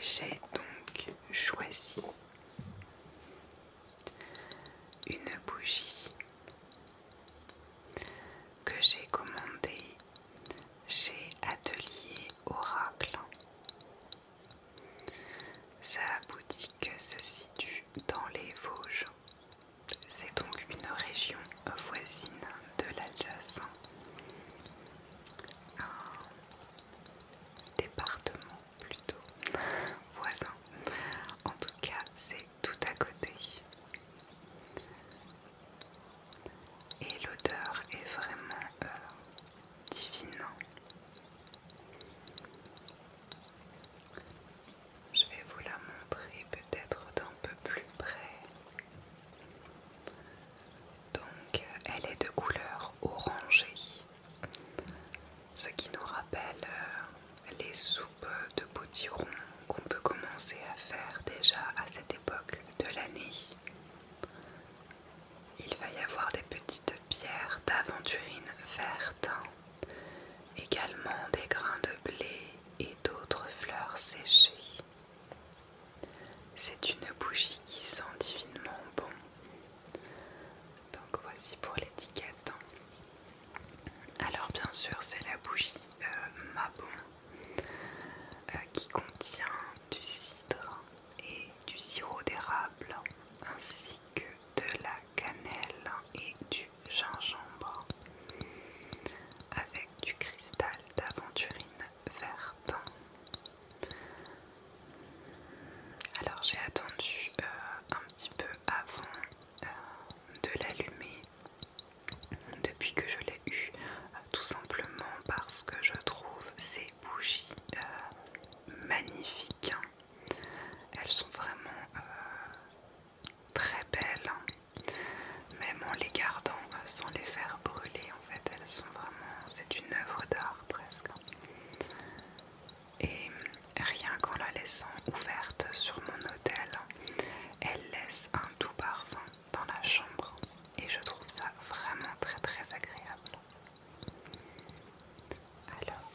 j'ai donc choisi une bougie que j'ai commandée chez Atelier Oracle. Sa boutique se situe dans les Vosges. C'est donc une région voisine de l'Alsace. Un département plutôt voisin. En tout cas, c'est tout à côté. Et l'odeur est vraiment divine. Je vais vous la montrer peut-être d'un peu plus près. Donc elle est de couleur orangée, ce qui nous rappelle les soupes de potiron qu'on peut commencer à faire déjà à cette époque de l'année. Il va y avoir des petites pierres d'aventurine verte, également des grains de blé et d'autres fleurs séchées. C'est une bougie qui sent divinement bon. Donc voici pour l'étiquette. Alors bien sûr c'est la bougie Mabon qui contient du cidre et du sirop d'érable ainsi que de la cannelle et du gingembre avec du cristal d'aventurine verte. Alors j'ai attendu un petit peu avant de l'allumer depuis que je l'ai eu, tout simplement parce que je trouve ces bougies magnifiques. Elles sont vraiment très belles, même en les gardant sans les faire brûler. En fait, elles sont vraiment, c'est une œuvre d'art presque. Et rien qu'en la laissant ouverte sur mon autel, elle laisse un doux parfum dans la chambre et je trouve ça vraiment très très agréable. Alors,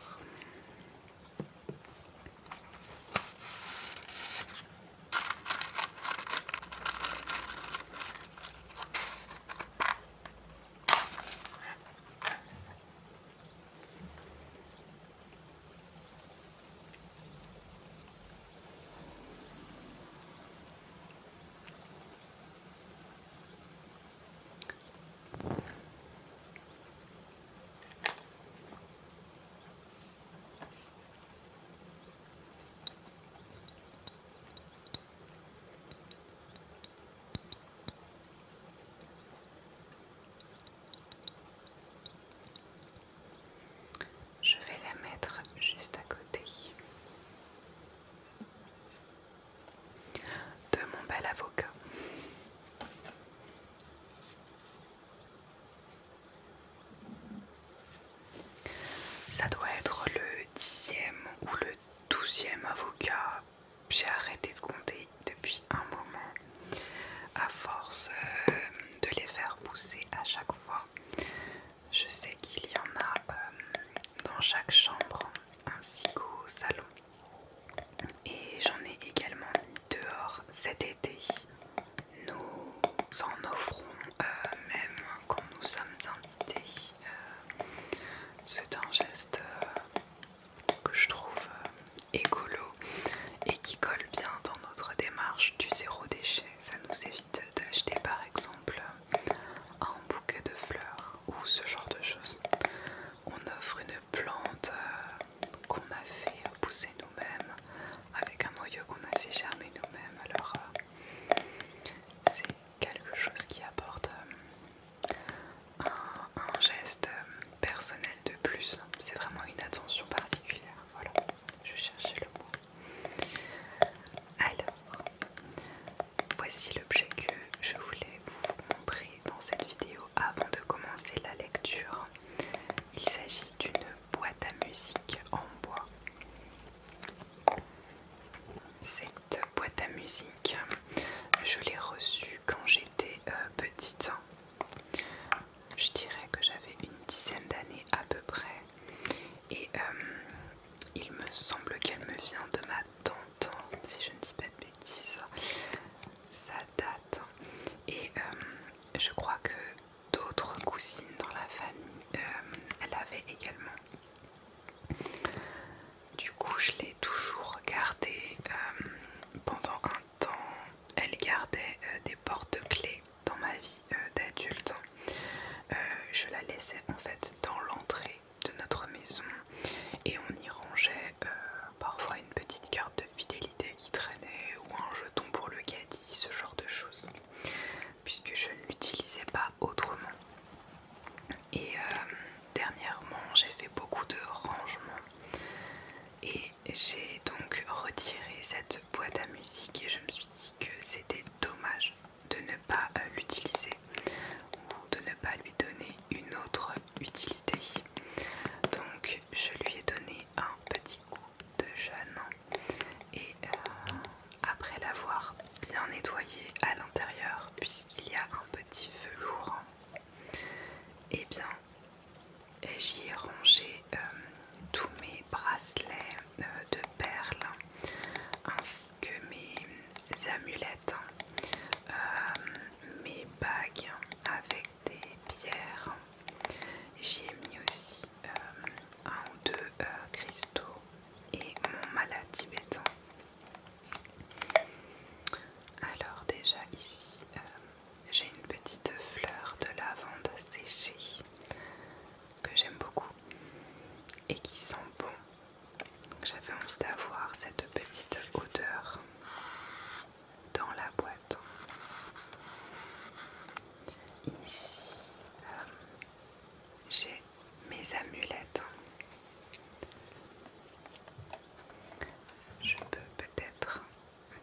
je vais la mettre juste à côté de mon bel avocat. Ça doit être le 10e ou le 12e avocat. J'ai arrêté de compter depuis un moment. À force de les faire pousser à chaque fois, je sais qu'il y en a dans chaque chambre ainsi qu'au salon. Et j'en ai également mis dehors cet été. Nous en offrons même quand nous sommes invités. C'est un geste que je trouve écolo et qui colle bien dans notre démarche du zéro déchet. Ça nous évite d'acheter par exemple un bouquet de fleurs ou ce genre de choses. On offre une plante qu'on a fait pousser nous-mêmes avec un noyau qu'on a fait germer nous-mêmes. Alors retiré cette boîte à musique et je me suis dit que c'était dommage de ne pas l'utiliser ou de ne pas lui donner une autre utilité. Donc je lui ai donné un petit coup de jeune et après l'avoir bien nettoyé à l'intérieur, puisqu'il y a un petit velours, et bien j'y ai rangé tous mes bracelets de perles ainsi que mes amulettes, mes bagues avec des pierres. J'y ai mis aussi un ou deux cristaux et mon mala tibétain. Alors déjà ici j'ai une petite fleur de lavande séchée que j'aime beaucoup et qui sent bon. J'avais envie d'avoir cette petite odeur dans la boîte. Ici j'ai mes amulettes. Je peux peut-être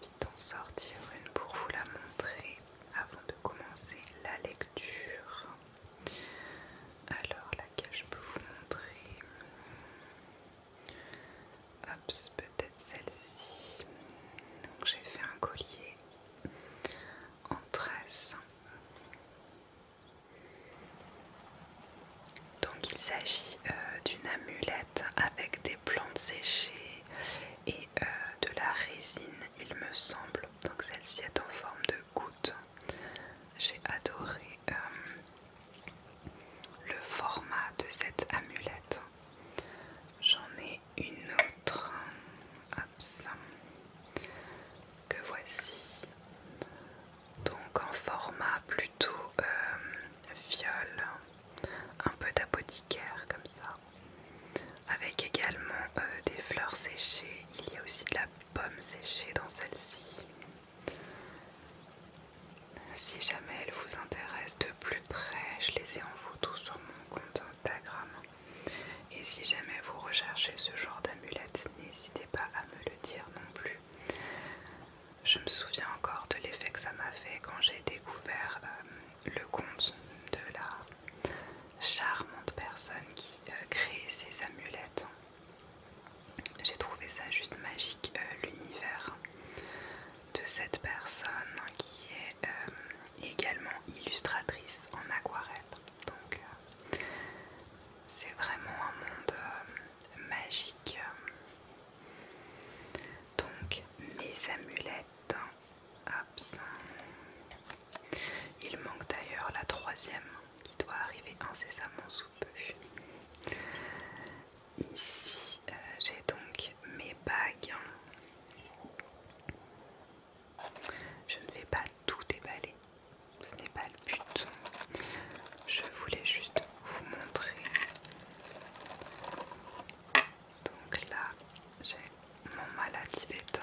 vite en sortir une pour vous la montrer avant de commencer la lecture. Alors laquelle je peux vous montrer? Hop, peut-être celle-ci. Donc j'ai fait un collier en tresse. Donc il s'agit d'une amulette avec des plantes séchées et de la résine, il me semble. Donc celle-ci est en forme de goutte. J'ai adoré le format de cette amulette. J'en ai une autre, hop, que voici. Donc en format plutôt fiole, un peu d'apothicaire comme ça, avec également des fleurs séchées. Il y a aussi de la pomme séchée dans celle-ci. Si jamais elle vous intéresse de plus près, je les ai en photo sur mon compte Instagram. Et si jamais vous recherchez ce genre d'amulette, n'hésitez pas à me le dire non plus. Je me souviens encore de l'effet que ça m'a fait quand j'ai découvert le compte de la charmante personne qui crée ces amulettes. J'ai trouvé ça juste magique, l'univers de cette personne qui est également illustratrice en aquarelle. Donc c'est vraiment un monde magique. Donc mes amulettes, hop. Il manque d'ailleurs la troisième qui doit arriver incessamment sous peu. Ici j'ai donc mes bagues. Je ne vais pas tout déballer, ce n'est pas le but. Je voulais juste vous montrer. Donc là j'ai mon mala tibétain.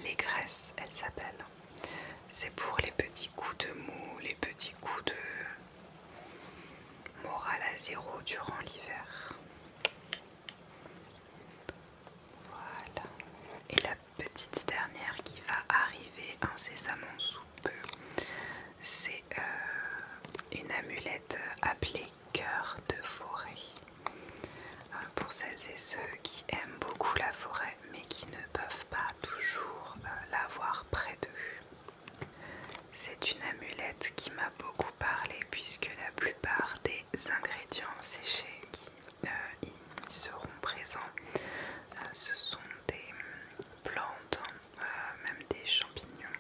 l'allégresse, elle s'appelle. C'est pour les petits coups de mou, les petits coups de morale à zéro durant l'hiver. Voilà. Et la petite dernière qui va arriver incessamment sous peu, c'est une amulette appelée cœur de forêt. Pour celles et ceux qui aiment beaucoup la forêt mais qui ne peuvent pas toujours la voir près d'eux. C'est une amulette qui m'a beaucoup parlé puisque la plupart des ingrédients séchés qui y seront présents, ce sont des plantes, même des champignons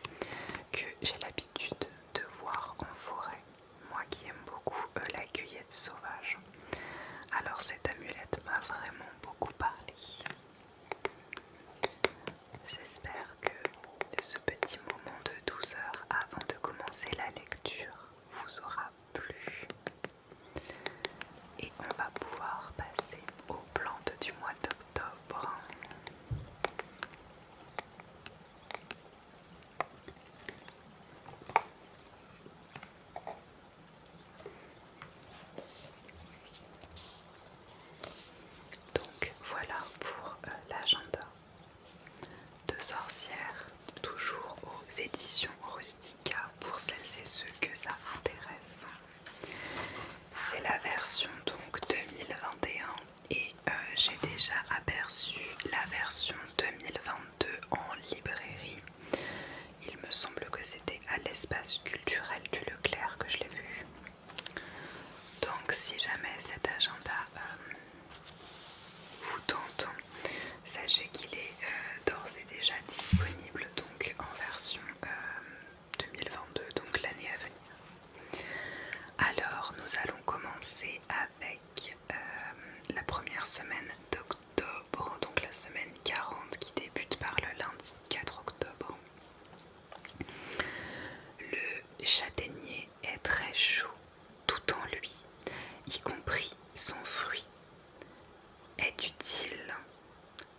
que j'ai l'habitude de voir en forêt. Moi qui aime beaucoup la cueillette sauvage. Alors cette amulette m'a vraiment beaucoup parlé. J'espère que ce petit moment de douceur avant de commencer la lecture vous aura plu. Et on va pouvoir passer aux plantes du mois d'octobre. Donc voilà pour l'agenda de sorcière, toujours aux éditions Rustica pour celles et ceux que ça intéresse. C'est la version donc 2021 et j'ai déjà aperçu la version 2022 en librairie. Il me semble que c'était à l'espace culturel du Leclerc que je l'ai vu. Donc si jamais cet agenda vous tente, sachez qu'il est d'ores et déjà disponible donc en version 2022, donc l'année à venir. Alors nous allons commencer avec la première semaine d'octobre, donc la semaine 40 qui débute par le lundi 4 octobre. Le châtaignier est très chaud tout en lui, y compris son fruit, est utile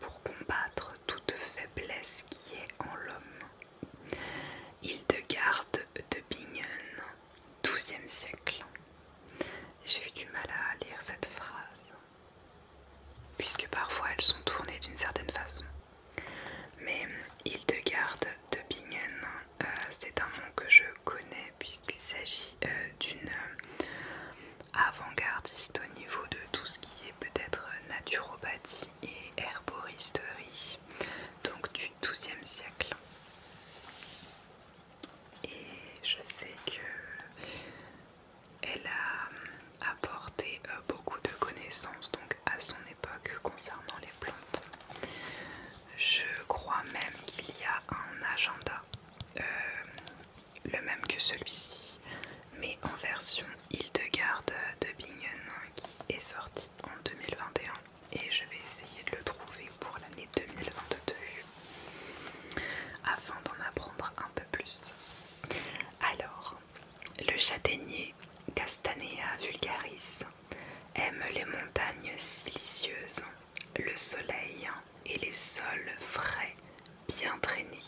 pour combattre toute faiblesse qui est en l'homme. Hildegarde de Bingen, XIIe siècle. J'ai eu du mal à lire cette phrase, puisque parfois elles sont tournées d'une certaine façon. Mais Hildegarde de Bingen, c'est un nom que je connais puisqu'il s'agit d'une avant-gardiste au niveau de tout ce qui est peut-être naturopathie et herboristerie, donc du XIIe siècle. Et je sais que elle a apporté beaucoup de connaissances donc à son époque concernant les plantes. Je crois même qu'il y a un agenda, le même que celui-ci, mais en version Hildegarde de Bingen qui est sorti en 2021 et je vais essayer de le trouver pour l'année 2022 afin d'en apprendre un peu plus. Alors, le châtaignier Castanea vulgaris aime les montagnes silicieuses, le soleil et les sols frais bien drainés.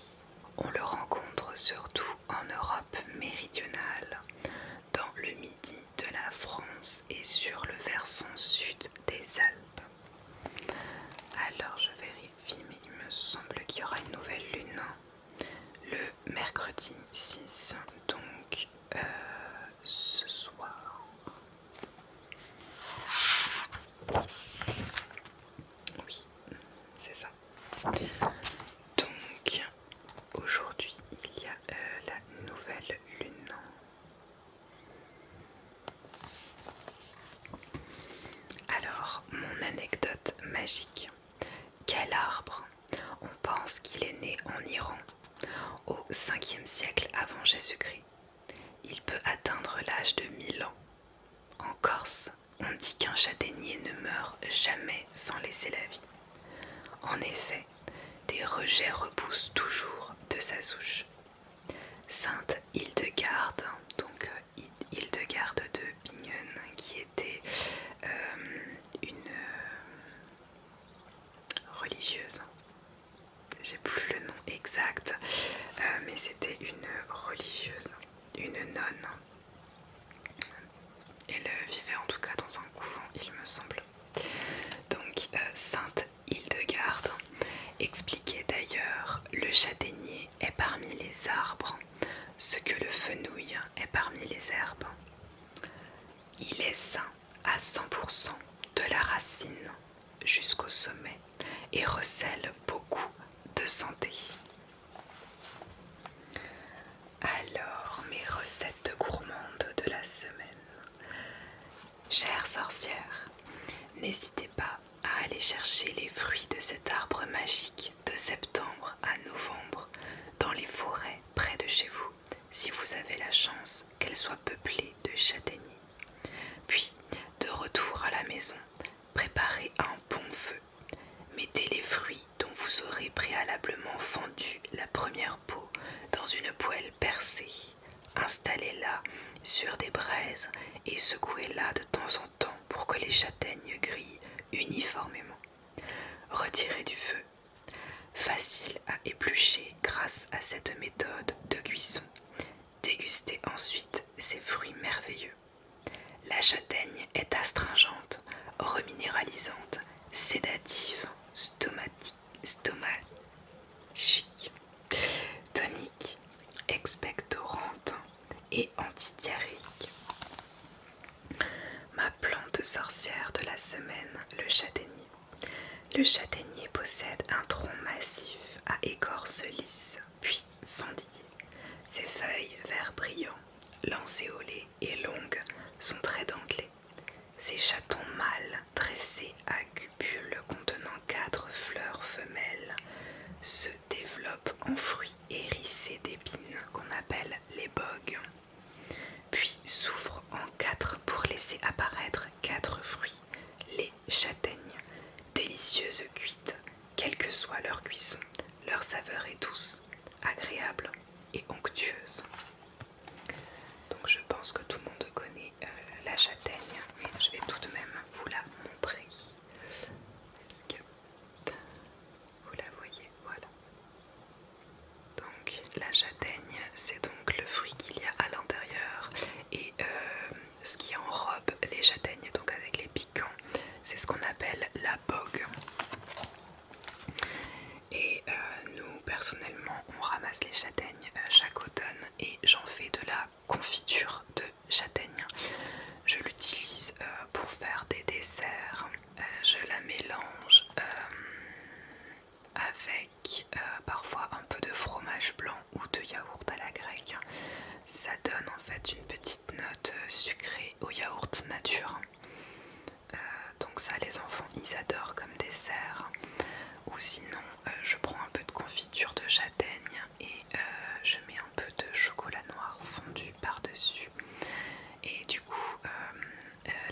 On le rencontre surtout en Europe méridionale, dans le midi de la France et sur le versant sud des Alpes. Alors je vérifie, mais il me semble qu'il y aura une nouvelle lune le mercredi 6, donc ce soir. Oui, c'est ça. Donc aujourd'hui il y a la nouvelle lune. Alors mon anecdote magique. Quel arbre? On pense qu'il est né en Iran au 5e siècle avant Jésus-Christ. Il peut atteindre l'âge de 1000 ans. En Corse, on dit qu'un châtaignier ne meurt jamais sans laisser la vie. En effet, des rejets repoussent toujours de sa souche. Sainte Hildegarde, donc Hildegarde de Bingen, qui était une religieuse. J'ai plus le nom exact, c'était une religieuse, une nonne. Elle vivait en tout cas dans un couvent, il me semble. Donc Sainte Hildegarde expliquait d'ailleurs: le châtaignier est parmi les arbres ce que le fenouil est parmi les herbes. Il est sain à 100% de la racine jusqu'au sommet et recèle beaucoup de santé. Alors, mes recettes gourmandes de la semaine. Chères sorcières, n'hésitez pas à aller chercher les fruits de cet arbre magique de septembre à novembre dans les forêts près de chez vous, si vous avez la chance qu'elles soient peuplées de châtaigniers. Puis, de retour à la maison, préparez un bon feu. Mettez les fruits dont vous aurez préalablement fendu la première peau dans une poêle percée. Installez-la sur des braises et secouez-la de temps en temps pour que les châtaignes grillent uniformément. Retirez du feu. Facile à éplucher grâce à cette méthode de cuisson. Dégustez ensuite ces fruits merveilleux. La châtaigne est astringente, reminéralisante, sédative, stomachique, tonique, expectorante et antidiarrhéique. Ma plante sorcière de la semaine, le châtaignier. Le châtaignier possède un tronc massif à écorce lisse, puis fendillée. Ses feuilles vert brillant, lancéolées et longues, sont très dentelées. Ses chatons mâles dressés à cupules contenant 4 fleurs femelles se développent en fruits hérissés d'épines qu'on appelle les bogues, puis s'ouvrent en 4 pour laisser apparaître 4 fruits, les châtaignes, délicieuses cuites, quelle que soit leur cuisson. Leur saveur est douce, agréable et onctueuse. Donc je pense que tout le monde connaît la châtaigne, mais je vais tout de même vous la montrer. Est-ce que vous la voyez? Voilà. Donc la châtaigne, c'est donc le fruit qu'il y a à l'intérieur, et ce qui enrobe les châtaignes, donc avec les piquants, c'est ce qu'on appelle la bogue. Et nous personnellement on ramasse les châtaignes chaque automne et j'en fais de la confiture de châtaigne. Je l'utilise pour faire des desserts. Je la mélange avec parfois un peu de fromage blanc ou de yaourt à la grecque. Ça donne en fait une petite note sucrée au yaourt nature. Donc ça, les enfants ils adorent comme dessert. Ou sinon je prends un peu de confiture de châtaigne et je mets un peu de chocolat noir fondu par dessus, et du coup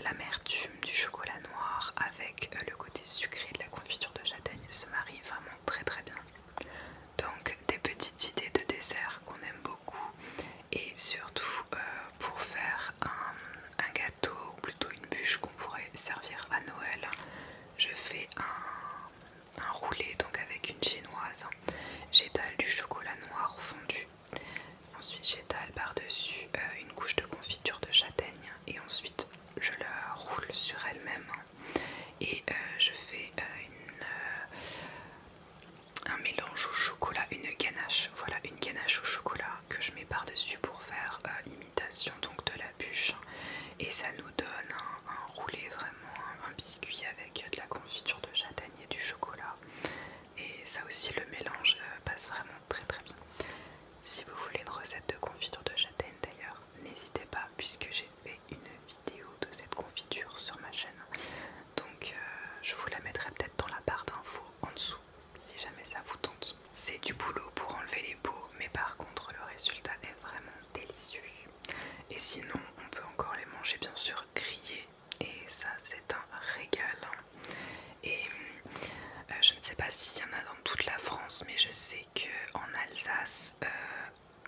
l'amertume du chocolat noir avec le côté sucré de la confiture de châtaigne se marie vraiment très très bien. Donc des petites idées de dessert qu'on aime beaucoup, et surtout pour faire un gâteau, ou plutôt une bûche qu'on pourrait servir à Noël, je fais un roulé donc avec une génoise. J'étale du chocolat noir fondu, ensuite j'étale par dessus une couche de confiture de châtaigne, et ensuite je la roule sur elle-même, et je fais un mélange au chocolat, une ganache, voilà, une ganache au chocolat que je mets par dessus pour faire imitation donc de la bûche, et ça nous donne un roulé, vraiment un biscuit avec de la confiture de châtaigne et du chocolat. Et ça aussi, le mélange passe vraiment très très bien. Si vous voulez une recette de confiture de châtaigne d'ailleurs, n'hésitez pas, puisque j'ai fait une vidéo de cette confiture sur ma chaîne. Donc je vous la mettrai peut-être dans la barre d'infos en dessous, si jamais ça vous tente. C'est du boulot pour enlever les peaux, mais par contre le résultat est vraiment délicieux. Et sinon, on peut encore les manger bien sûr grillés, et ça c'est un régal. Et je ne sais pas s'il y en a dans toute la France, mais je sais qu'en Alsace,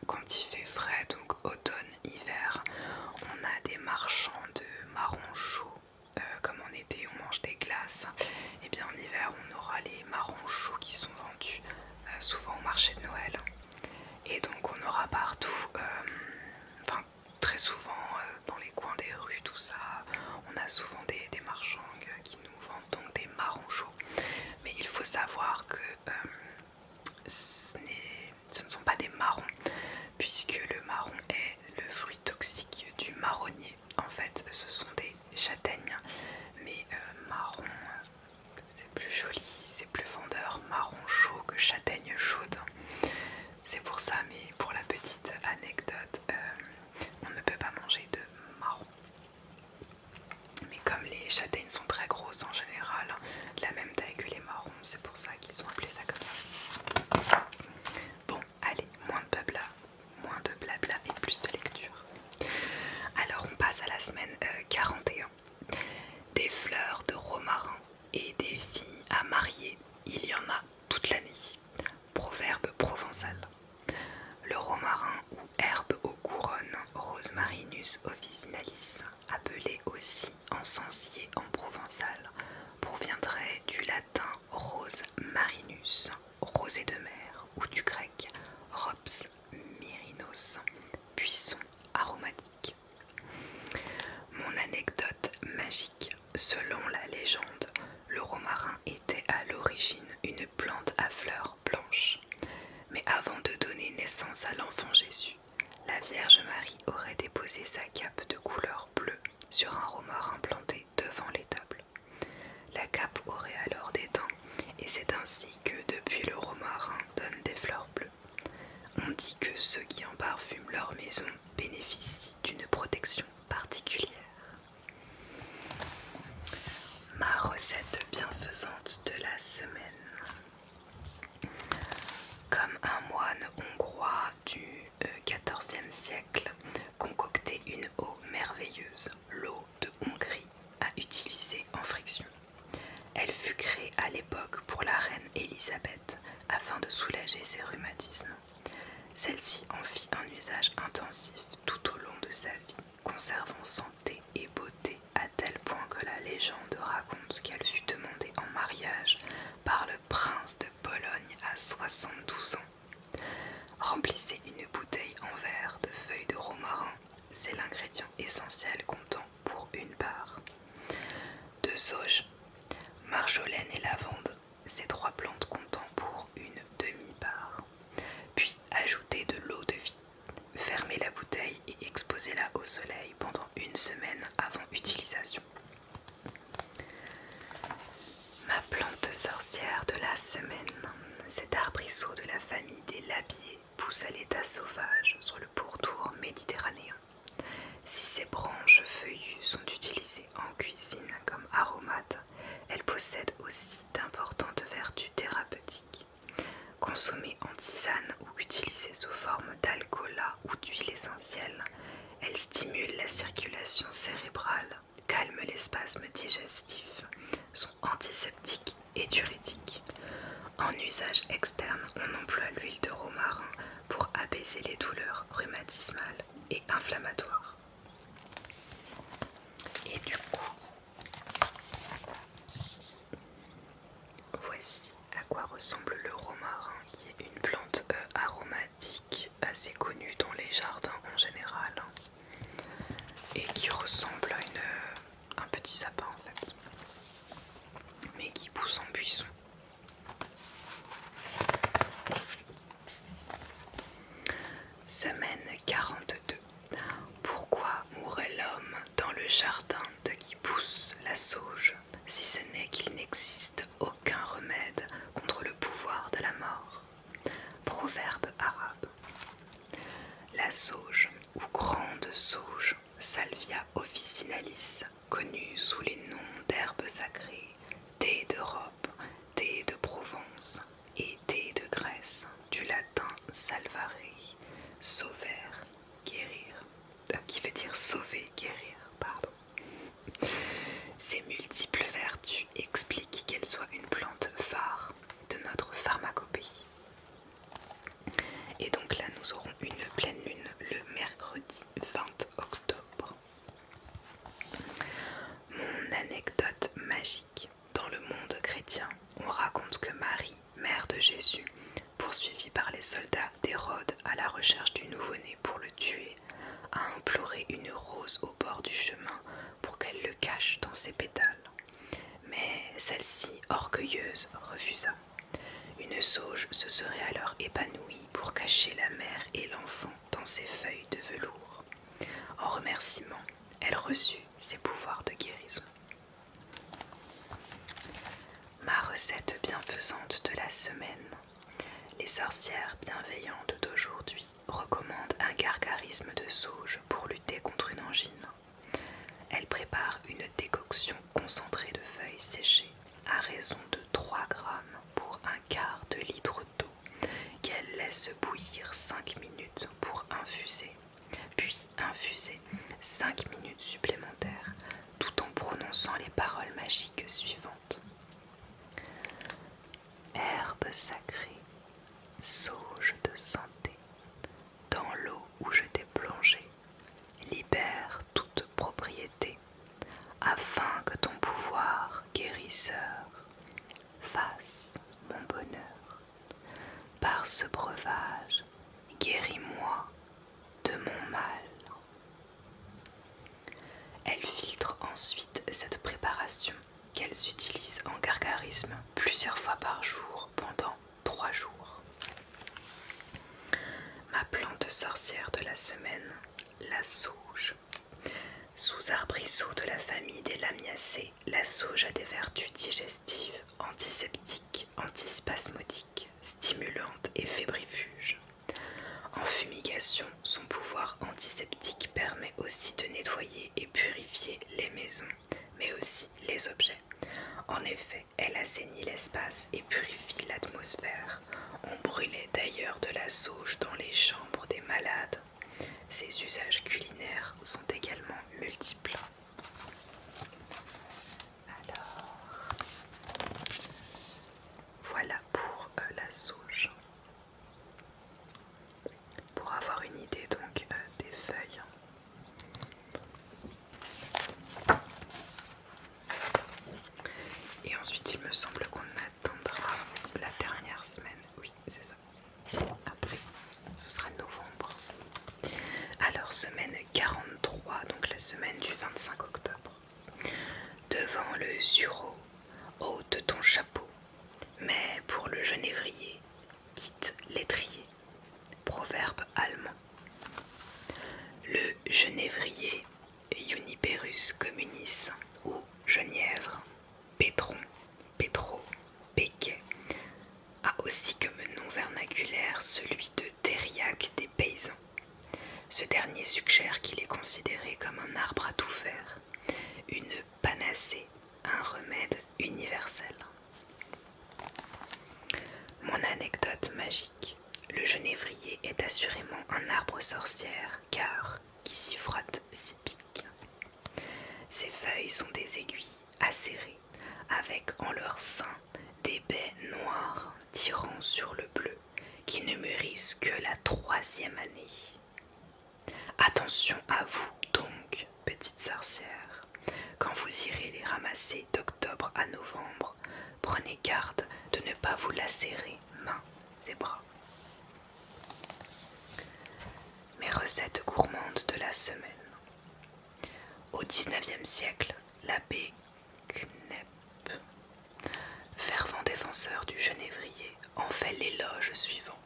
quand il fait frais, donc automne, hiver, on a des marchands de marrons chauds. Comme en été on mange des glaces, et bien en hiver on aura les marrons chauds qui sont vendus souvent au marché de Noël. Et donc on Merops myrinos, buisson aromatique. Mon anecdote magique. Selon la légende, le romarin était à l'origine une plante à fleurs blanches. Mais avant de donner naissance à l'enfant Jésus, la Vierge Marie aurait déposé sa cape de couleur bleue sur un romarin planté devant l'étable. La cape aurait alors des dents, et c'est ainsi que depuis le romarin donne des fleurs bleues. On dit que ceux qui emparfument leur maison bénéficient d'une protection particulière. Ma recette bienfaisante de la semaine. Comme un moine hongrois du XIVe siècle concoctait une eau merveilleuse, l'eau de Hongrie, à utiliser en friction. Elle fut créée à l'époque pour la reine Élisabeth afin de soulager ses rhumatismes. Celle-ci en fit un usage intensif tout au long de sa vie, conservant santé et beauté à tel point que la légende raconte qu'elle fut demandée en mariage par le prince de Pologne à 72 ans. Remplissez une bouteille en verre de feuilles de romarin, c'est l'ingrédient essentiel comptant pour une part. De sauge, marjolaine et lavande, ces trois plantes comptant pour une demi-part. Puis ajoutez de l'eau de vie. Fermez la bouteille et exposez-la au soleil pendant une semaine avant utilisation. Ma plante sorcière de la semaine. Cet arbrisseau de la famille des labiers pousse à l'état sauvage sur le pourtour méditerranéen. Si ses branches feuillues sont utilisées en cuisine comme aromates, elles possèdent aussi d'importantes vertus thérapeutiques. Consommée en tisane ou utilisée sous forme d'alcoolat ou d'huile essentielle, elle stimule la circulation cérébrale, calme les spasmes digestifs, sont antiseptiques et diurétiques. En usage externe, on emploie l'huile de romarin pour apaiser les douleurs rhumatismales et inflammatoires. Et du coup, voici à quoi ressemble le romarin, qui est une plante aromatique assez connue dans les jardins en général, et qui ressemble à un petit sapin en fait, mais qui pousse en buisson. Semaine 42. Pourquoi mourrait l'homme dans le jardin de qui pousse la sauge, si ce n'est qu'il n'existe aucun remède contre le pouvoir de la mort? Proverbe arabe. La sauge, ou grande sauge, Salvia officinalis, connue sous les noms d'herbes sacrées, thé d'Europe, thé de Provence et thé de Grèce, du latin salvare, sauver, guérir, qui veut dire sauver, guérir, pardon. Ces multiples vertus expliquent qu'elle soit une plante phare de notre pharmacopée. Et donc là, nous aurons une pleine lune le mercredi 20 octobre. Mon anecdote magique. Dans le monde chrétien, on raconte que Marie, mère de Jésus, poursuivie par les soldats d'Hérode à la recherche du nouveau-né pour le tuer, a imploré une rose au bord du chemin pour qu'elle le cache dans ses pétales. Mais celle-ci, orgueilleuse, refusa. Une sauge se serait alors épanouie pour cacher la mère et l'enfant dans ses feuilles de velours. En remerciement, elle reçut ses pouvoirs de guérison. Ma recette bienfaisante de la semaine. Les sorcières bienveillantes d'aujourd'hui recommandent un gargarisme de sauge pour lutter contre une angine. Elles préparent une décoction concentrée de feuilles séchées à raison de 3 grammes pour un quart de litre d'eau qu'elles laissent bouillir 5 minutes pour infuser, puis infuser 5 minutes supplémentaires tout en prononçant les paroles magiques suivantes. Herbe sacrée, sauge de santé, dans l'eau où je t'ai plongé, libère toute propriété, afin que ton pouvoir guérisseur fasse mon bonheur. Par ce breuvage, guéris-moi de mon mal. Elles filtrent ensuite cette préparation qu'elles utilisent en gargarisme plusieurs fois par jour pendant 3 jours. Ma plante sorcière de la semaine, la sauge. Sous arbrisseau de la famille des Lamiacées, la sauge a des vertus digestives, antiseptiques, antispasmodiques, stimulantes et fébrifuges. En fumigation, son pouvoir antiseptique permet aussi de nettoyer et purifier les maisons, mais aussi les objets. En effet, elle assainit l'espace et purifie l'atmosphère. On brûlait d'ailleurs de la sauge dans les chambres des malades. Ses usages culinaires sont également multiples. Alors, voilà pour la sauge. Pour avoir une idée donc des feuilles. Et ensuite il me semble qu'on attendra la dernière semaine. Oui, c'est ça. Après, ce sera novembre. Alors, semaine 43, donc la semaine du 25 octobre. Devant le sureau, ôte ton chapeau, mais pour le genévrier, quitte l'étrier. Proverbe allemand. Le genévrier, Juniperus communis, ou genièvre, pétron, pétro, péquet, a aussi comme nom vernaculaire celui de thériaque des paysans. Ce dernier suggère qu'il est considéré comme un arbre à tout faire, une panacée, un remède universel. Mon anecdote magique. Le genévrier est assurément un arbre sorcière, car qui s'y frotte s'y pique. Ses feuilles sont des aiguilles acérées, avec en leur sein des baies noires tirant sur le bleu, qui ne mûrissent que la 3e année. Attention à vous donc, petites sorcières, quand vous irez les ramasser d'octobre à novembre, prenez garde de ne pas vous lacérer mains et bras. Mes recettes gourmandes de la semaine. Au XIXe siècle, l'abbé Knep, fervent défenseur du genévrier, en fait l'éloge suivant.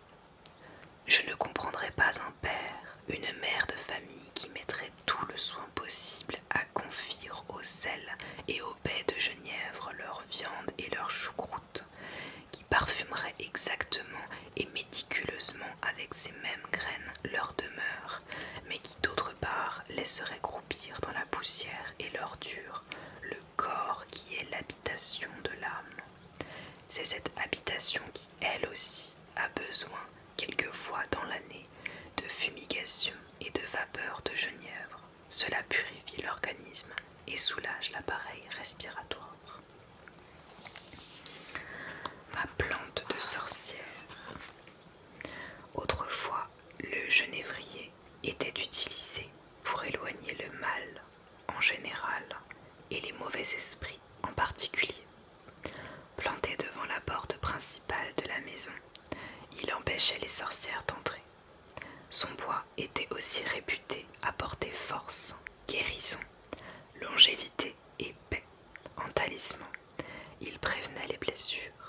Je ne comprendrais pas un père, une mère de famille qui mettrait tout le soin possible à confire au sel et aux baies de genièvre leur viande et leur choucroute, qui parfumerait exactement et méticuleusement avec ces mêmes graines leur demeure, mais qui d'autre part laisserait croupir dans la poussière et l'ordure le corps qui est l'habitation de l'âme. C'est cette habitation qui, elle aussi, a besoin, quelquefois dans l'année, de fumigation et de vapeur de genièvre. Cela purifie l'organisme et soulage l'appareil respiratoire. Ma plante de sorcière. Autrefois, le genévrier était utilisé pour éloigner le mal en général et les mauvais esprits en particulier. Planté devant la porte principale de la maison, il empêchait les sorcières d'entrer. Son bois était aussi réputé apporter force, guérison, longévité et paix. En talisman, il prévenait les blessures.